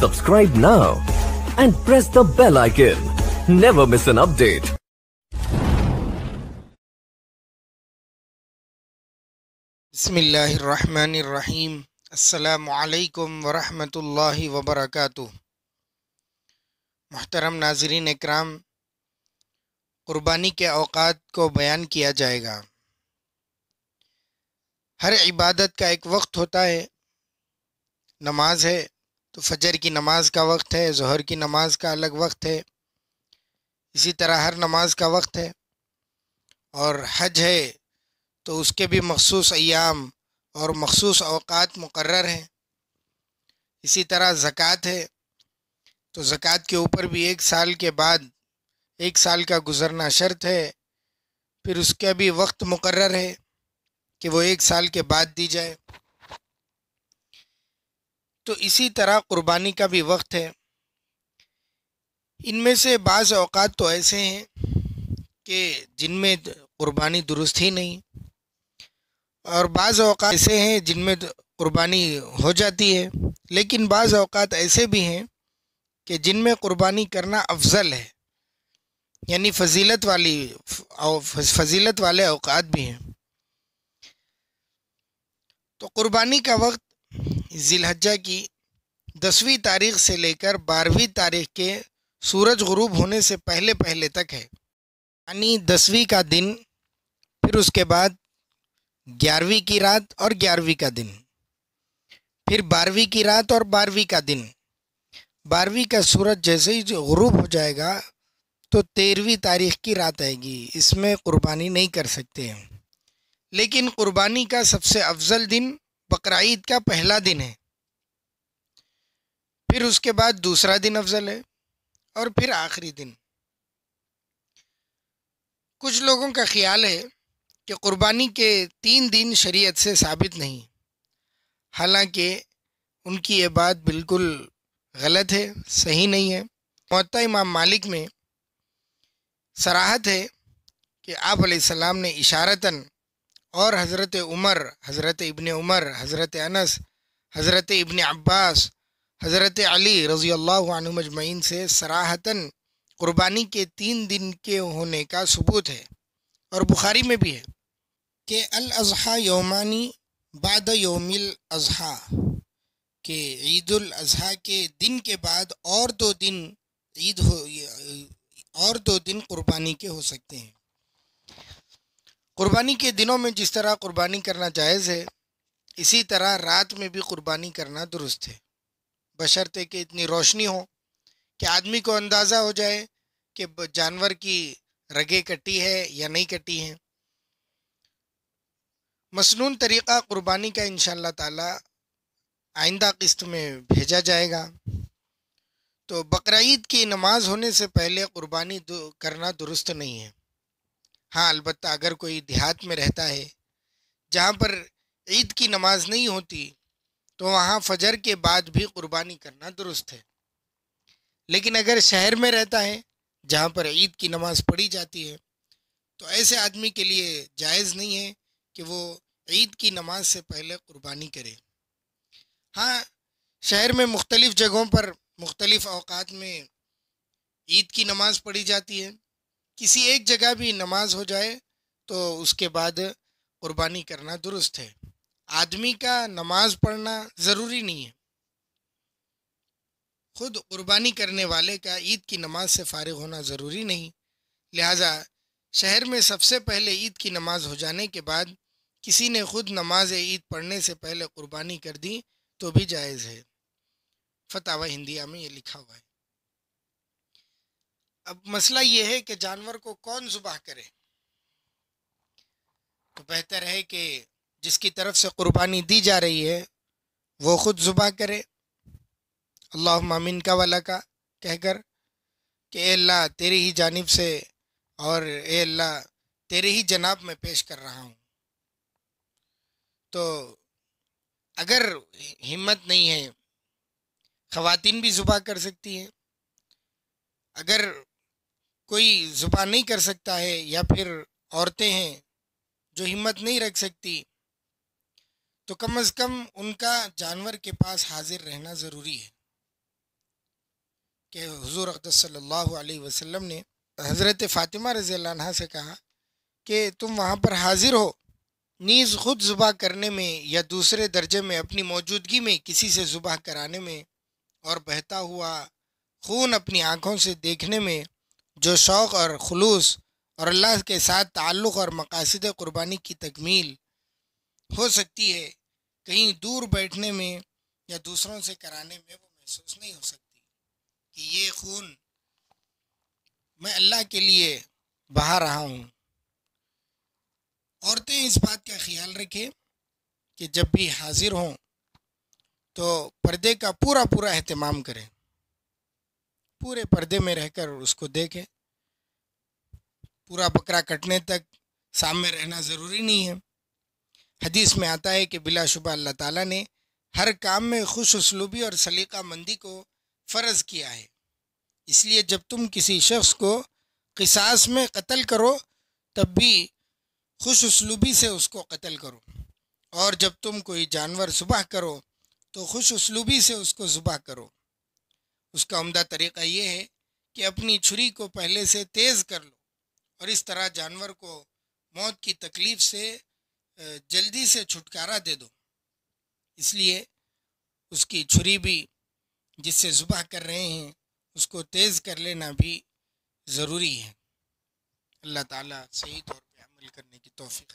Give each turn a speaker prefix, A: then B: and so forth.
A: Subscribe now and press the bell icon. Never miss an update.
B: बिस्मिल्लाहिर्रहमानिर्रहीम। अस्सलामु अलैकुम वरहमतुल्लाहि वबरकातुह। मुहतरम नाज़रीन इकराम, क़ुरबानी के औक़ात को बयान किया जाएगा। हर इबादत का एक वक्त होता है। नमाज है तो फजर की नमाज का वक्त है, ज़ोहर की नमाज का अलग वक्त है, इसी तरह हर नमाज का वक्त है। और हज है तो उसके भी मखसूस अय्याम और मखसूस औक़ात मुक़र्रर हैं। इसी तरह ज़कात है तो ज़कात के ऊपर भी एक साल के बाद एक साल का गुज़रना शर्त है, फिर उसका भी वक्त मुक़र्रर है कि वो एक साल के बाद दी जाए। तो इसी तरह क़ुरबानी का भी वक्त है। इनमें से बाज़ औक़ात तो ऐसे हैं कि जिनमें क़ुरबानी दुरुस्त ही नहीं, और बाज़ औक़ात ऐसे हैं जिनमें क़ुरबानी हो जाती है, लेकिन बाज़ औक़ात ऐसे भी हैं कि जिनमें क़ुरबानी करना अफजल है, यानी फजीलत वाले औक़ात भी हैं। तो क़ुरबानी का वक्त ज़िलहज्जा की 10वीं तारीख़ से लेकर 12वीं तारीख़ के सूरज गुरूब होने से पहले पहले तक है, यानी 10वीं का दिन, फिर उसके बाद 11वीं की रात और 11वीं का दिन, फिर 12वीं की रात और 12वीं का दिन। 12वीं का सूरज जैसे ही जो गुरूब हो जाएगा तो 13वीं तारीख़ की रात आएगी। इसमें क़ुरबानी नहीं कर सकते हैं, लेकिन क़ुरबानी का सबसे अफजल दिन बकरा ईद का पहला दिन है, फिर उसके बाद दूसरा दिन अफजल है, और फिर आखिरी दिन। कुछ लोगों का ख्याल है कि क़ुरबानी के 3 दिन शरीयत से साबित नहीं, हालांकि उनकी ये बात बिल्कुल गलत है, सही नहीं है। मुअत्ता इमाम मालिक में सराहत है कि आप अलैहिस्सलाम ने इशारतन और हज़रत उमर, हज़रत इब्ने उमर, हज़रत अनस, हज़रत इब्ने अब्बास, हज़रत अली रज़ी अल्लाहु अन्हु मजमईन से सराहतन क़ुरबानी के 3 दिन के होने का सबूत है, और बुखारी में भी है कि अल अज़हा यौमानी बाद यौमिल अज़हा, कि ईदुल अज़हा के दिन के बाद और 2 दिन ईद हो, और 2 दिन क़ुरबानी के हो सकते हैं। क़ुरबानी के दिनों में जिस तरह क़ुरबानी करना जायज़ है, इसी तरह रात में भी क़ुरबानी करना दुरुस्त है, बशर्ते कि इतनी रोशनी हो कि आदमी को अंदाज़ा हो जाए कि जानवर की रगें कटी है या नहीं कटी हैं। मसनून तरीक़ा क़ुरबानी का इंशाअल्लाह ताला आइंदा किस्त में भेजा जाएगा। तो बकरा ईद की नमाज होने से पहले क़ुरबानी करना दुरुस्त नहीं है। हाँ, अलबत्ता अगर कोई देहात में रहता है जहाँ पर ईद की नमाज नहीं होती, तो वहाँ फजर के बाद भी क़ुरबानी करना दुरुस्त है। लेकिन अगर शहर में रहता है जहाँ पर ईद की नमाज पढ़ी जाती है, तो ऐसे आदमी के लिए जायज़ नहीं है कि वो ईद की नमाज से पहले क़ुरबानी करे। हाँ, शहर में मुख्तलिफ़ जगहों पर मुख्तलिफ़ औक़ात में ईद की नमाज पढ़ी जाती है। किसी एक जगह भी नमाज हो जाए तो उसके बाद क़ुरबानी करना दुरुस्त है। आदमी का नमाज पढ़ना ज़रूरी नहीं है, खुद क़ुरबानी करने वाले का ईद की नमाज से फ़ारिग होना ज़रूरी नहीं। लिहाजा शहर में सबसे पहले ईद की नमाज हो जाने के बाद किसी ने खुद नमाज ईद पढ़ने से पहले क़ुरबानी कर दी तो भी जायज़ है। फतावा हिंदिया में ये लिखा हुआ है। अब मसला ये है कि जानवर को कौन ज़ुबाह करे। तो बेहतर है कि जिसकी तरफ से क़ुरबानी दी जा रही है वो ख़ुद ज़ुबाह करे, अल्लाहुम्मा मिनका वलका कहकर कि ए अल्लाह तेरी ही जानिब से और ए अल्लाह तेरे ही जनाब में पेश कर रहा हूँ। तो अगर हिम्मत नहीं है, ख़वातीन भी ज़ुबाह कर सकती हैं। अगर कोई ज़ुबाह नहीं कर सकता है या फिर औरतें हैं जो हिम्मत नहीं रख सकती, तो कम अज़ कम उनका जानवर के पास हाजिर रहना ज़रूरी है। کہ حضور اقدس صلی اللہ علیہ وسلم نے حضرت فاطمہ رضی اللہ عنہ سے کہا کہ تم وہاں پر حاضر ہو، نیز خود ذبح کرنے میں یا دوسرے درجے میں اپنی موجودگی میں کسی سے ذبح کرانے میں اور بہتا ہوا خون اپنی آنکھوں سے دیکھنے میں جو شوق اور خلوص اور اللہ کے ساتھ تعلق اور مقاصد قربانی کی تکمیل ہو سکتی ہے، کہیں دور بیٹھنے میں یا دوسروں سے کرانے میں وہ محسوس نہیں ہو سکتی کہ یہ خون میں اللہ کے لیے بہا رہا ہوں۔ عورتیں اس بات کا خیال رکھیں کہ جب بھی حاضر ہوں تو پردے کا پورا اہتمام کریں، پورے پردے میں رہ کر اس کو دیکھیں۔ پورا بکرا کٹنے تک سامنے رہنا ضروری نہیں ہے۔ حدیث میں آتا ہے کہ بلا شبہ اللہ تعالیٰ نے ہر کام میں خوش اسلوبی اور سلیقہ مندی کو فرض کیا ہے، اس لیے جب تم کسی شخص کو قصاص میں قتل کرو تب بھی خوش اسلوبی سے اس کو قتل کرو، اور جب تم کوئی جانور ذبح کرو تو خوش اسلوبی سے اس کو ذبح کرو۔ اس کا عمدہ طریقہ یہ ہے کہ اپنی چھری کو پہلے سے تیز کر لو اور اس طرح جانور کو موت کی تکلیف سے جلدی سے چھٹکارا دے دو۔ اس لیے اس کی چھری بھی جس سے ذبح کر رہے ہیں اس کو تیز کر لینا بھی ضروری ہے۔ اللہ تعالیٰ صحیح طور پہ عمل کرنے کی توفیق